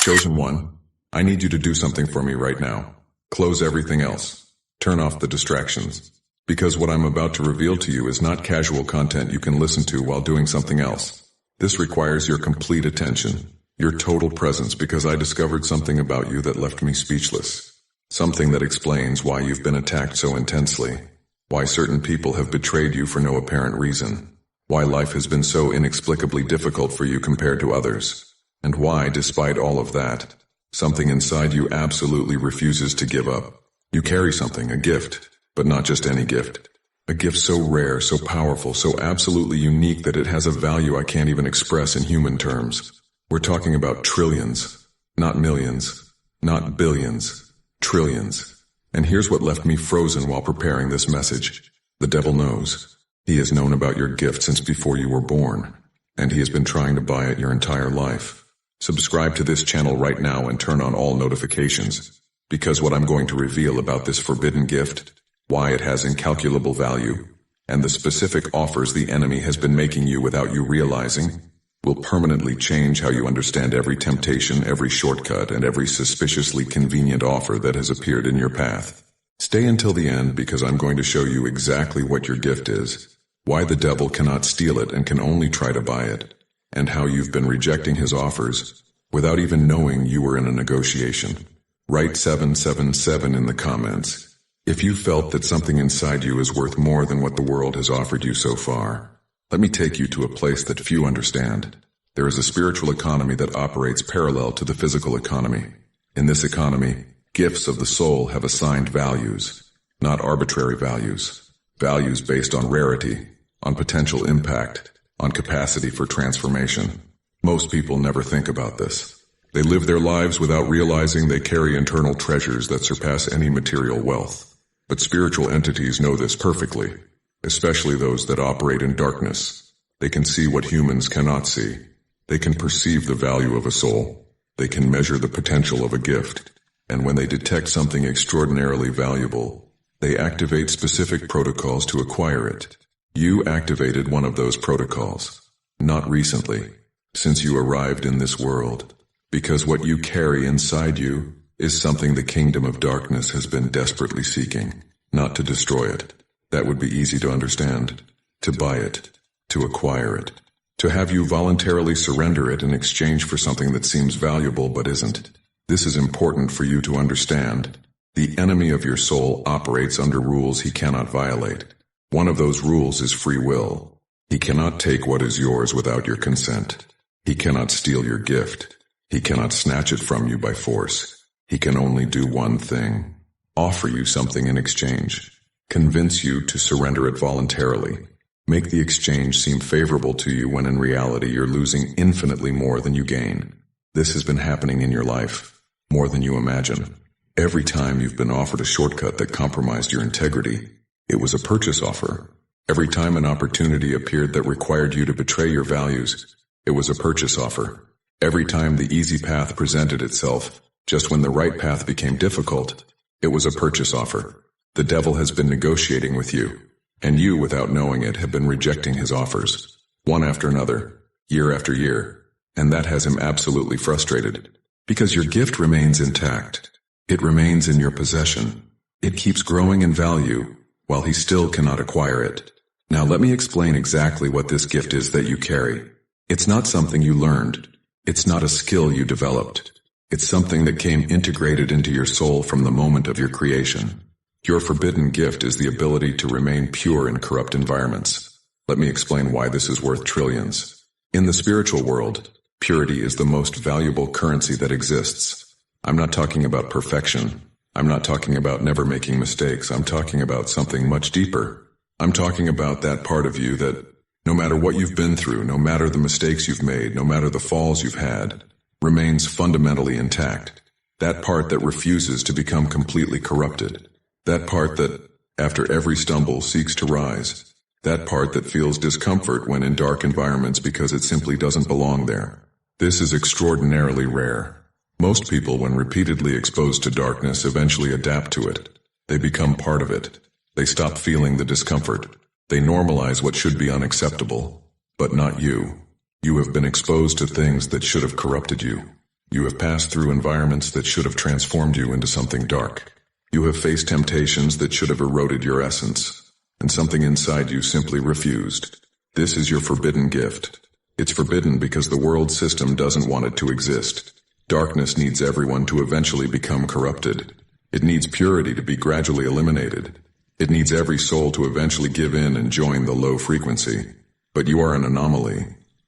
Chosen one, I need you to do something for me right now. Close everything else. Turn off the distractions. Because what I'm about to reveal to you is not casual content you can listen to while doing something else. This requires your complete attention, your total presence, because I discovered something about you that left me speechless. Something that explains why you've been attacked so intensely, why certain people have betrayed you for no apparent reason, why life has been so inexplicably difficult for you compared to others, and why, despite all of that, something inside you absolutely refuses to give up. You carry something, a gift, but not just any gift. A gift so rare, so powerful, so absolutely unique that it has a value I can't even express in human terms. We're talking about trillions, not millions, not billions, trillions. And here's what left me frozen while preparing this message. The devil knows. He has known about your gift since before you were born, and he has been trying to buy it your entire life. Subscribe to this channel right now and turn on all notifications, because what I'm going to reveal about this forbidden gift, why it has incalculable value, and the specific offers the enemy has been making you without you realizing, will permanently change how you understand every temptation, every shortcut, and every suspiciously convenient offer that has appeared in your path. Stay until the end, because I'm going to show you exactly what your gift is, why the devil cannot steal it and can only try to buy it, and how you've been rejecting his offers without even knowing you were in a negotiation. Write 777 in the comments if you felt that something inside you is worth more than what the world has offered you so far. Let me take you to a place that few understand. There is a spiritual economy that operates parallel to the physical economy. In this economy, gifts of the soul have assigned values, not arbitrary values. Values based on rarity, on potential impact, on capacity for transformation. Most people never think about this. They live their lives without realizing they carry internal treasures that surpass any material wealth. But spiritual entities know this perfectly, especially those that operate in darkness. They can see what humans cannot see. They can perceive the value of a soul. They can measure the potential of a gift. And when they detect something extraordinarily valuable, they activate specific protocols to acquire it. You activated one of those protocols. Not recently, since you arrived in this world. Because what you carry inside you is something the kingdom of darkness has been desperately seeking. Not to destroy it. That would be easy to understand. To buy it. To acquire it. To have you voluntarily surrender it in exchange for something that seems valuable but isn't. This is important for you to understand. The enemy of your soul operates under rules he cannot violate. One of those rules is free will. He cannot take what is yours without your consent. He cannot steal your gift. He cannot snatch it from you by force. He can only do one thing: offer you something in exchange. Convince you to surrender it voluntarily. Make the exchange seem favorable to you when in reality you're losing infinitely more than you gain. This has been happening in your life, more than you imagine. Every time you've been offered a shortcut that compromised your integrity, it was a purchase offer. Every time an opportunity appeared that required you to betray your values, it was a purchase offer. Every time the easy path presented itself, just when the right path became difficult, it was a purchase offer. The devil has been negotiating with you, and you, without knowing it, have been rejecting his offers, one after another, year after year, and that has him absolutely frustrated. Because your gift remains intact. It remains in your possession. It keeps growing in value, while he still cannot acquire it. Now let me explain exactly what this gift is that you carry. It's not something you learned. It's not a skill you developed. It's something that came integrated into your soul from the moment of your creation. Your forbidden gift is the ability to remain pure in corrupt environments. Let me explain why this is worth trillions. In the spiritual world, purity is the most valuable currency that exists. I'm not talking about perfection. I'm not talking about never making mistakes. I'm talking about something much deeper. I'm talking about that part of you that, no matter what you've been through, no matter the mistakes you've made, no matter the falls you've had, remains fundamentally intact. That part that refuses to become completely corrupted. That part that, after every stumble, seeks to rise. That part that feels discomfort when in dark environments because it simply doesn't belong there. This is extraordinarily rare. Most people, when repeatedly exposed to darkness, eventually adapt to it. They become part of it. They stop feeling the discomfort. They normalize what should be unacceptable. But not you. You have been exposed to things that should have corrupted you. You have passed through environments that should have transformed you into something dark. You have faced temptations that should have eroded your essence, and something inside you simply refused. This is your forbidden gift. It's forbidden because the world system doesn't want it to exist. Darkness needs everyone to eventually become corrupted. It needs purity to be gradually eliminated. It needs every soul to eventually give in and join the low frequency. But you are an anomaly,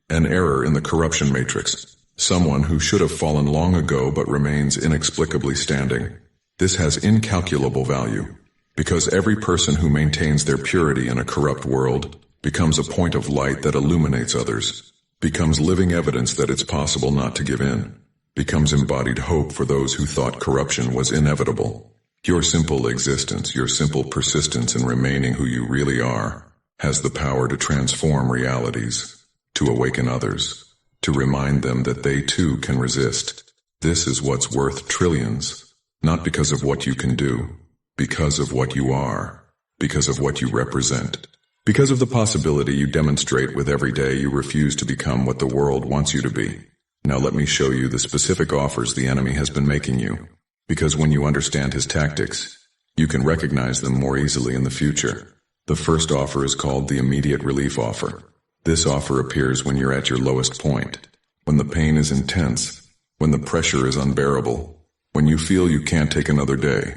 an error in the corruption matrix, someone who should have fallen long ago but remains inexplicably standing. This has incalculable value, because every person who maintains their purity in a corrupt world becomes a point of light that illuminates others, becomes living evidence that it's possible not to give in, becomes embodied hope for those who thought corruption was inevitable. Your simple existence, your simple persistence in remaining who you really are, has the power to transform realities, to awaken others, to remind them that they too can resist. This is what's worth trillions. Not because of what you can do, because of what you are, because of what you represent, because of the possibility you demonstrate with every day you refuse to become what the world wants you to be. Now let me show you the specific offers the enemy has been making you, because when you understand his tactics, you can recognize them more easily in the future. The first offer is called the immediate relief offer. This offer appears when you're at your lowest point, when the pain is intense, when the pressure is unbearable, when you feel you can't take another day.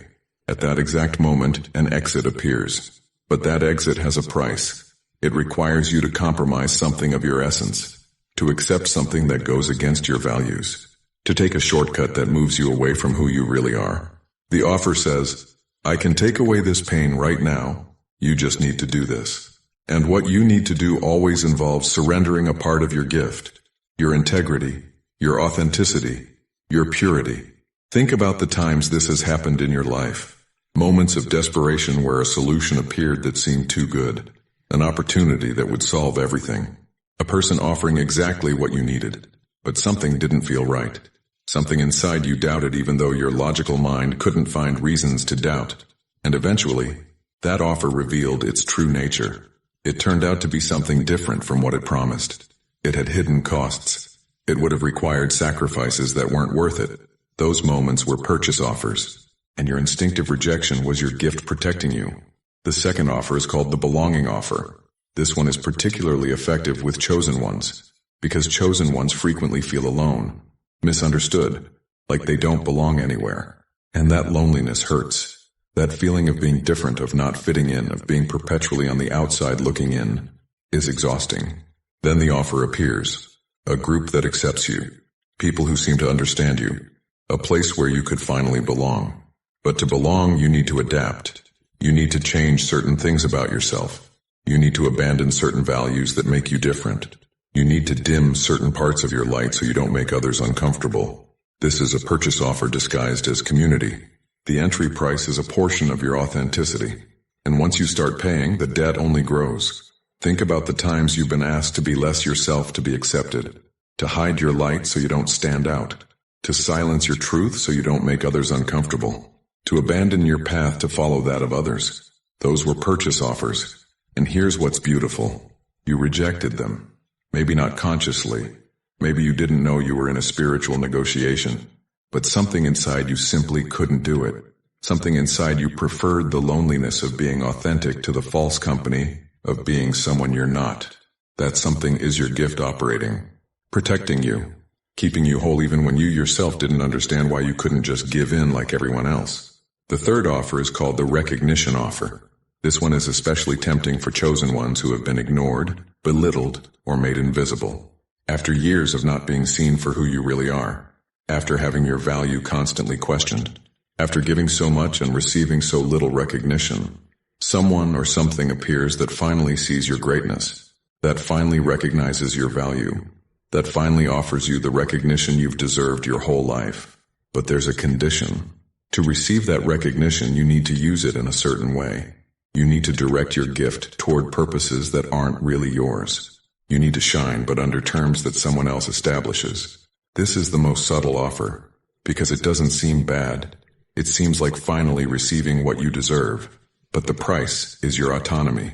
At that exact moment, an exit appears. But that exit has a price. It requires you to compromise something of your essence, to accept something that goes against your values, to take a shortcut that moves you away from who you really are. The offer says, I can take away this pain right now. You just need to do this. And what you need to do always involves surrendering a part of your gift, your integrity, your authenticity, your purity. Think about the times this has happened in your life. Moments of desperation where a solution appeared that seemed too good. An opportunity that would solve everything. A person offering exactly what you needed. But something didn't feel right. Something inside you doubted even though your logical mind couldn't find reasons to doubt. And eventually, that offer revealed its true nature. It turned out to be something different from what it promised. It had hidden costs. It would have required sacrifices that weren't worth it. Those moments were purchase offers, and your instinctive rejection was your gift protecting you. The second offer is called the belonging offer. This one is particularly effective with chosen ones, because chosen ones frequently feel alone, misunderstood, like they don't belong anywhere. And that loneliness hurts. That feeling of being different, of not fitting in, of being perpetually on the outside looking in, is exhausting. Then the offer appears, a group that accepts you, people who seem to understand you. A place where you could finally belong. But to belong, you need to adapt. You need to change certain things about yourself. You need to abandon certain values that make you different. You need to dim certain parts of your light so you don't make others uncomfortable. This is a purchase offer disguised as community. The entry price is a portion of your authenticity. And once you start paying, the debt only grows. Think about the times you've been asked to be less yourself to be accepted. To hide your light so you don't stand out. To silence your truth so you don't make others uncomfortable. To abandon your path to follow that of others. Those were purchase offers. And here's what's beautiful. You rejected them. Maybe not consciously. Maybe you didn't know you were in a spiritual negotiation. But something inside you simply couldn't do it. Something inside you preferred the loneliness of being authentic to the false company of being someone you're not. That something is your gift operating, protecting you. Keeping you whole even when you yourself didn't understand why you couldn't just give in like everyone else. The third offer is called the recognition offer. This one is especially tempting for chosen ones who have been ignored, belittled, or made invisible. After years of not being seen for who you really are. After having your value constantly questioned. After giving so much and receiving so little recognition. Someone or something appears that finally sees your greatness. That finally recognizes your value. That finally offers you the recognition you've deserved your whole life. But there's a condition. To receive that recognition, you need to use it in a certain way. You need to direct your gift toward purposes that aren't really yours. You need to shine, but under terms that someone else establishes. This is the most subtle offer, because it doesn't seem bad. It seems like finally receiving what you deserve. But the price is your autonomy.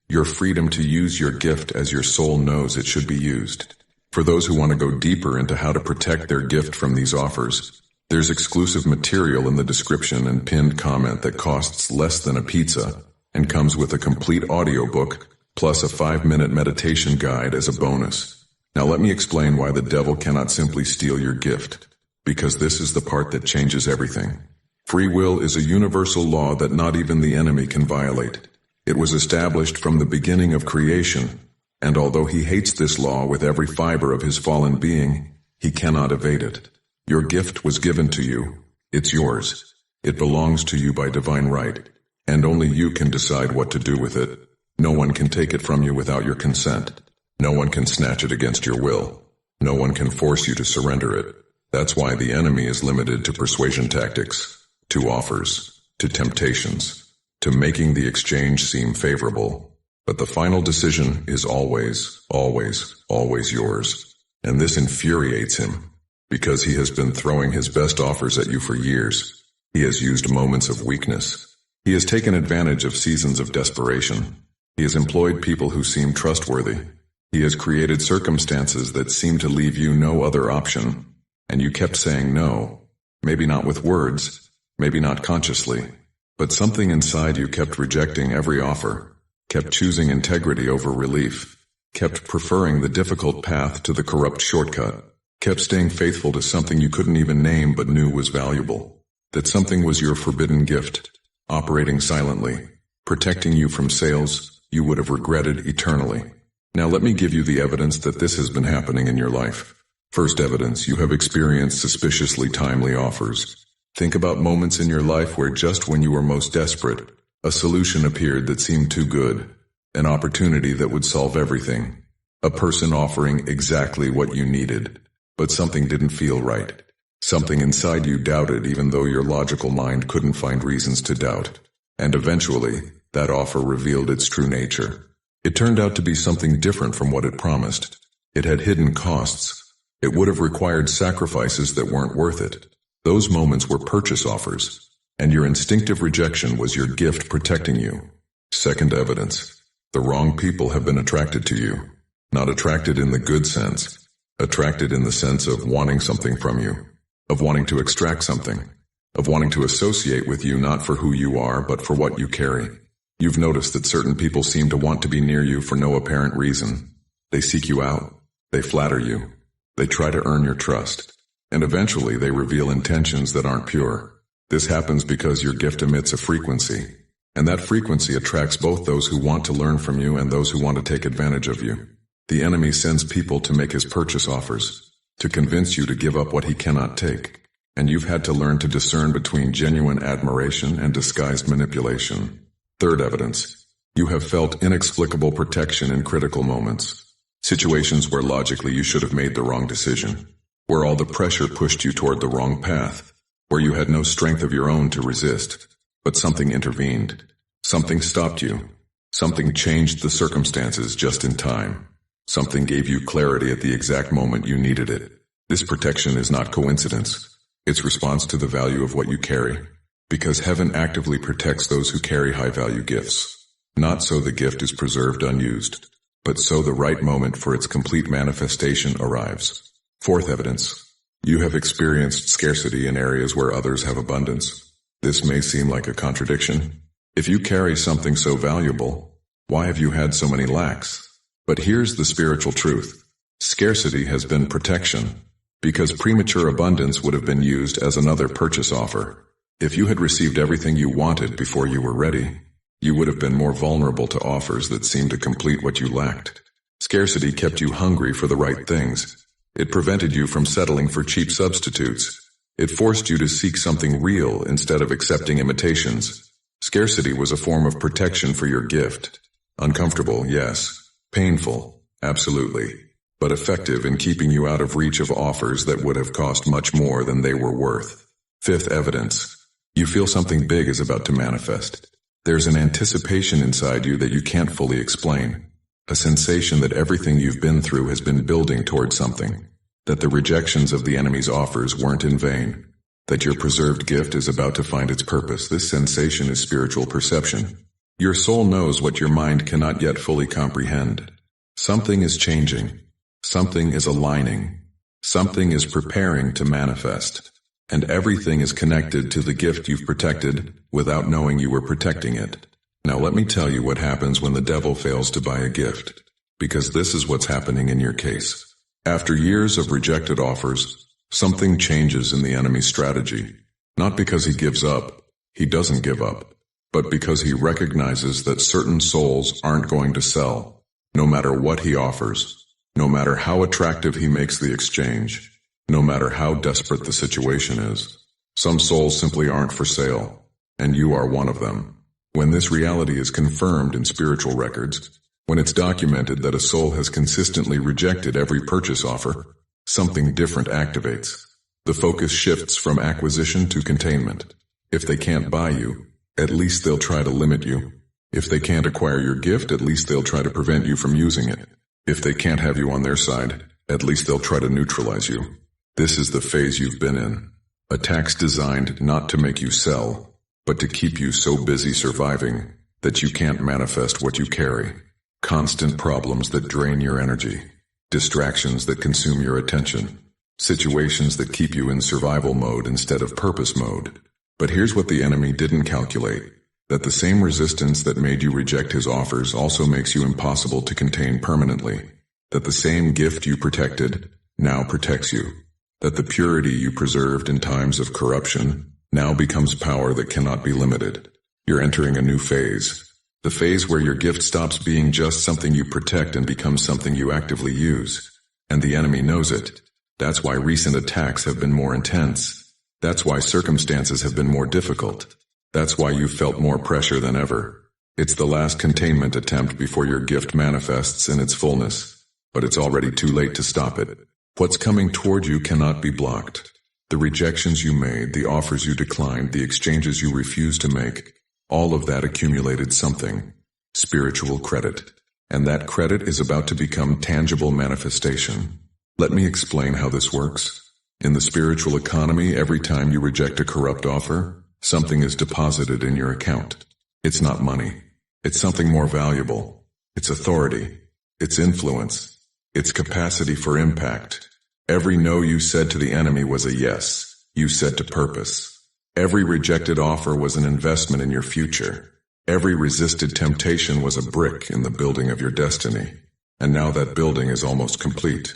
Your freedom to use your gift as your soul knows it should be used. For those who want to go deeper into how to protect their gift from these offers, there's exclusive material in the description and pinned comment that costs less than a pizza and comes with a complete audiobook plus a 5-minute meditation guide as a bonus. Now let me explain why the devil cannot simply steal your gift, because this is the part that changes everything. Free will is a universal law that not even the enemy can violate. It was established from the beginning of creation, and although he hates this law with every fiber of his fallen being, he cannot evade it. Your gift was given to you. It's yours. It belongs to you by divine right, and only you can decide what to do with it. No one can take it from you without your consent. No one can snatch it against your will. No one can force you to surrender it. That's why the enemy is limited to persuasion tactics, to offers, to temptations, to making the exchange seem favorable. But the final decision is always, always, always yours. And this infuriates him, because he has been throwing his best offers at you for years. He has used moments of weakness. He has taken advantage of seasons of desperation. He has employed people who seem trustworthy. He has created circumstances that seem to leave you no other option. And you kept saying no, maybe not with words, maybe not consciously, but something inside you kept rejecting every offer, kept choosing integrity over relief, kept preferring the difficult path to the corrupt shortcut, kept staying faithful to something you couldn't even name but knew was valuable. That something was your forbidden gift, operating silently, protecting you from sales you would have regretted eternally. Now let me give you the evidence that this has been happening in your life. First evidence, you have experienced suspiciously timely offers. Think about moments in your life where just when you were most desperate, a solution appeared that seemed too good, an opportunity that would solve everything, a person offering exactly what you needed, but something didn't feel right. Something inside you doubted even though your logical mind couldn't find reasons to doubt. And eventually, that offer revealed its true nature. It turned out to be something different from what it promised. It had hidden costs. It would have required sacrifices that weren't worth it. Those moments were purchase offers, and your instinctive rejection was your gift protecting you. Second evidence, the wrong people have been attracted to you. Not attracted in the good sense, attracted in the sense of wanting something from you, of wanting to extract something, of wanting to associate with you not for who you are but for what you carry. You've noticed that certain people seem to want to be near you for no apparent reason. They seek you out, they flatter you, they try to earn your trust, and eventually they reveal intentions that aren't pure. This happens because your gift emits a frequency, and that frequency attracts both those who want to learn from you and those who want to take advantage of you. The enemy sends people to make his purchase offers, to convince you to give up what he cannot take, and you've had to learn to discern between genuine admiration and disguised manipulation. Third evidence, you have felt inexplicable protection in critical moments. Situations where logically you should have made the wrong decision, where all the pressure pushed you toward the wrong path, where you had no strength of your own to resist, but something intervened. Something stopped you. Something changed the circumstances just in time. Something gave you clarity at the exact moment you needed it. This protection is not coincidence. It's response to the value of what you carry. Because heaven actively protects those who carry high-value gifts. Not so the gift is preserved unused, but so the right moment for its complete manifestation arrives. Fourth evidence, you have experienced scarcity in areas where others have abundance. This may seem like a contradiction. If you carry something so valuable, why have you had so many lacks? But here's the spiritual truth. Scarcity has been protection, because premature abundance would have been used as another purchase offer. If you had received everything you wanted before you were ready, you would have been more vulnerable to offers that seemed to complete what you lacked. Scarcity kept you hungry for the right things. It prevented you from settling for cheap substitutes. It forced you to seek something real instead of accepting imitations. Scarcity was a form of protection for your gift. Uncomfortable, yes. Painful, absolutely. But effective in keeping you out of reach of offers that would have cost much more than they were worth. Fifth evidence. You feel something big is about to manifest. There's an anticipation inside you that you can't fully explain. A sensation that everything you've been through has been building towards something. That the rejections of the enemy's offers weren't in vain. That your preserved gift is about to find its purpose. This sensation is spiritual perception. Your soul knows what your mind cannot yet fully comprehend. Something is changing. Something is aligning. Something is preparing to manifest. And everything is connected to the gift you've protected without knowing you were protecting it. Now let me tell you what happens when the devil fails to buy a gift. Because this is what's happening in your case. After years of rejected offers, something changes in the enemy's strategy. Not because he gives up, he doesn't give up, but because he recognizes that certain souls aren't going to sell, no matter what he offers, no matter how attractive he makes the exchange, no matter how desperate the situation is. Some souls simply aren't for sale, and you are one of them. When this reality is confirmed in spiritual records, when it's documented that a soul has consistently rejected every purchase offer, something different activates. The focus shifts from acquisition to containment. If they can't buy you, at least they'll try to limit you. If they can't acquire your gift, at least they'll try to prevent you from using it. If they can't have you on their side, at least they'll try to neutralize you. This is the phase you've been in. Attacks designed not to make you sell, but to keep you so busy surviving that you can't manifest what you carry. Constant problems that drain your energy. Distractions that consume your attention. Situations that keep you in survival mode instead of purpose mode. But here's what the enemy didn't calculate. That the same resistance that made you reject his offers also makes you impossible to contain permanently. That the same gift you protected now protects you. That the purity you preserved in times of corruption now becomes power that cannot be limited. You're entering a new phase. The phase where your gift stops being just something you protect and becomes something you actively use. And the enemy knows it. That's why recent attacks have been more intense. That's why circumstances have been more difficult. That's why you've felt more pressure than ever. It's the last containment attempt before your gift manifests in its fullness. But it's already too late to stop it. What's coming toward you cannot be blocked. The rejections you made, the offers you declined, the exchanges you refused to make, all of that accumulated something. Spiritual credit. And that credit is about to become tangible manifestation. Let me explain how this works. In the spiritual economy, every time you reject a corrupt offer, something is deposited in your account. It's not money. It's something more valuable. It's authority. It's influence. It's capacity for impact. Every no you said to the enemy was a yes you said to purpose. Every rejected offer was an investment in your future. Every resisted temptation was a brick in the building of your destiny. And now that building is almost complete.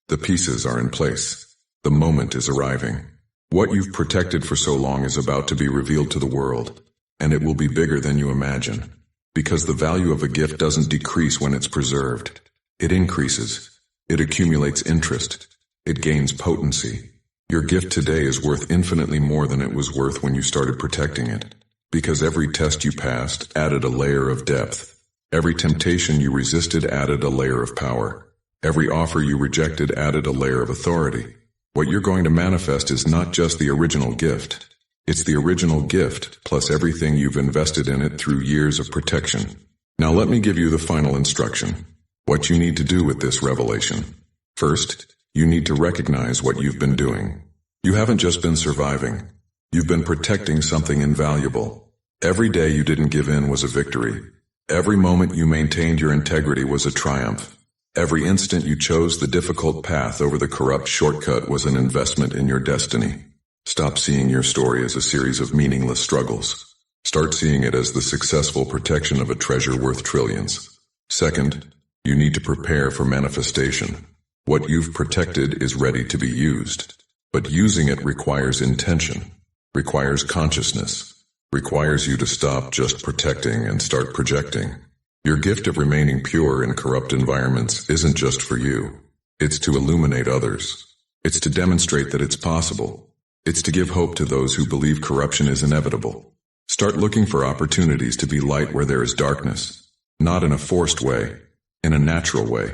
The pieces are in place. The moment is arriving. What you've protected for so long is about to be revealed to the world, and it will be bigger than you imagine. Because the value of a gift doesn't decrease when it's preserved. It increases. It accumulates interest. It gains potency. Your gift today is worth infinitely more than it was worth when you started protecting it. Because every test you passed added a layer of depth. Every temptation you resisted added a layer of power. Every offer you rejected added a layer of authority. What you're going to manifest is not just the original gift. It's the original gift plus everything you've invested in it through years of protection. Now let me give you the final instruction. What you need to do with this revelation. First, you need to recognize what you've been doing. You haven't just been surviving. You've been protecting something invaluable. Every day you didn't give in was a victory. Every moment you maintained your integrity was a triumph. Every instant you chose the difficult path over the corrupt shortcut was an investment in your destiny. Stop seeing your story as a series of meaningless struggles. Start seeing it as the successful protection of a treasure worth trillions. Second, you need to prepare for manifestation. What you've protected is ready to be used. But using it requires intention, requires consciousness, requires you to stop just protecting and start projecting. Your gift of remaining pure in corrupt environments isn't just for you. It's to illuminate others. It's to demonstrate that it's possible. It's to give hope to those who believe corruption is inevitable. Start looking for opportunities to be light where there is darkness. Not in a forced way, in a natural way.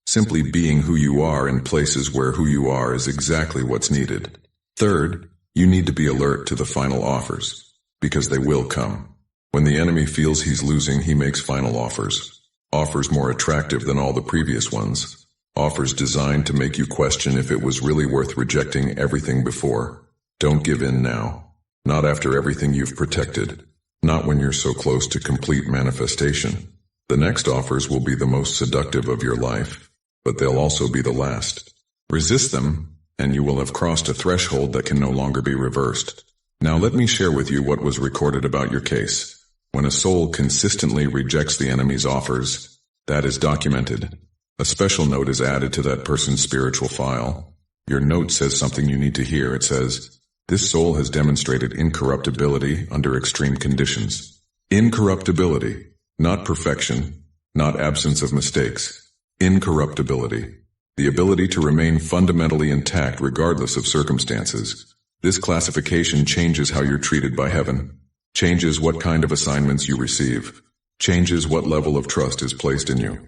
Simply being who you are in places where who you are is exactly what's needed. Third, you need to be alert to the final offers, because they will come. When the enemy feels he's losing, he makes final offers. Offers more attractive than all the previous ones. Offers designed to make you question if it was really worth rejecting everything before. Don't give in now. Not after everything you've protected. Not when you're so close to complete manifestation. The next offers will be the most seductive of your life. but they'll also be the last. Resist them, and you will have crossed a threshold that can no longer be reversed. Now let me share with you what was recorded about your case. When a soul consistently rejects the enemy's offers, that is documented. A special note is added to that person's spiritual file. Your note says something you need to hear. It says, "This soul has demonstrated incorruptibility under extreme conditions." Incorruptibility, not perfection, not absence of mistakes. Incorruptibility, the ability to remain fundamentally intact regardless of circumstances. This classification changes how you're treated by heaven, changes what kind of assignments you receive, changes what level of trust is placed in you,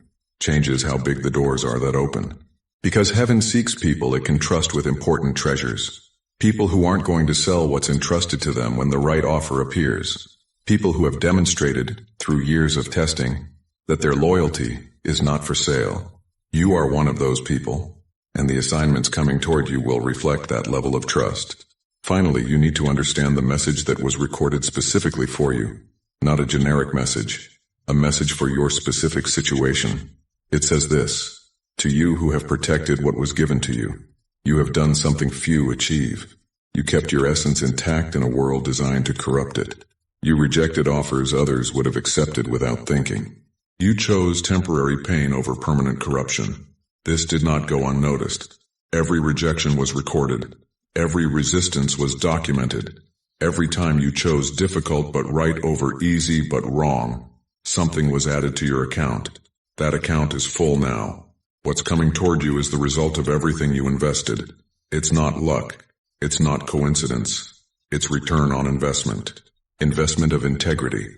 changes how big the doors are that open. Because heaven seeks people it can trust with important treasures. People who aren't going to sell what's entrusted to them when the right offer appears. People who have demonstrated, through years of testing, that their loyalty is not for sale. You are one of those people, and the assignments coming toward you will reflect that level of trust. Finally, you need to understand the message that was recorded specifically for you, not a generic message, a message for your specific situation. It says this: "To you who have protected what was given to you, you have done something few achieve. You kept your essence intact in a world designed to corrupt it. You rejected offers others would have accepted without thinking. You chose temporary pain over permanent corruption. This did not go unnoticed. Every rejection was recorded. Every resistance was documented. Every time you chose difficult but right over easy but wrong, something was added to your account. That account is full now. What's coming toward you is the result of everything you invested. It's not luck. It's not coincidence. It's return on investment. Investment of integrity.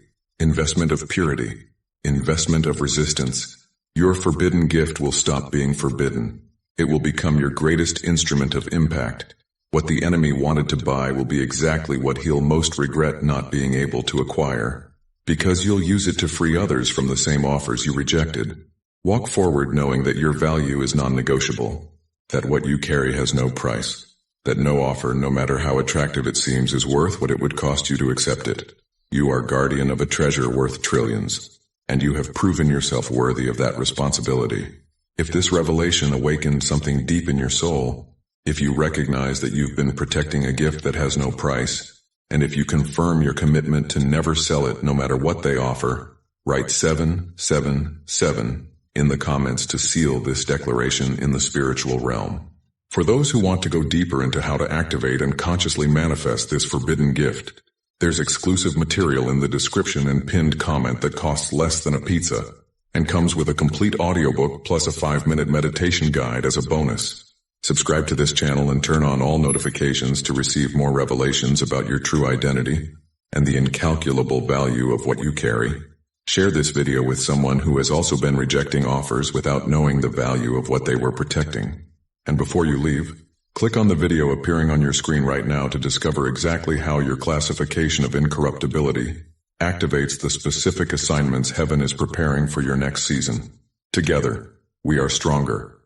Investment of purity. Investment of resistance. Your forbidden gift will stop being forbidden. It will become your greatest instrument of impact. What the enemy wanted to buy will be exactly what he'll most regret not being able to acquire, because you'll use it to free others from the same offers you rejected. Walk forward knowing that your value is non-negotiable, that what you carry has no price, that no offer, no matter how attractive it seems, is worth what it would cost you to accept it. You are guardian of a treasure worth trillions, and you have proven yourself worthy of that responsibility. If this revelation awakened something deep in your soul, if you recognize that you've been protecting a gift that has no price, and if you confirm your commitment to never sell it no matter what they offer, write 777 in the comments to seal this declaration in the spiritual realm. For those who want to go deeper into how to activate and consciously manifest this forbidden gift, there's exclusive material in the description and pinned comment that costs less than a pizza and comes with a complete audiobook plus a 5-minute meditation guide as a bonus. Subscribe to this channel and turn on all notifications to receive more revelations about your true identity and the incalculable value of what you carry. Share this video with someone who has also been rejecting offers without knowing the value of what they were protecting. And before you leave, click on the video appearing on your screen right now to discover exactly how your classification of incorruptibility activates the specific assignments heaven is preparing for your next season. Together, we are stronger.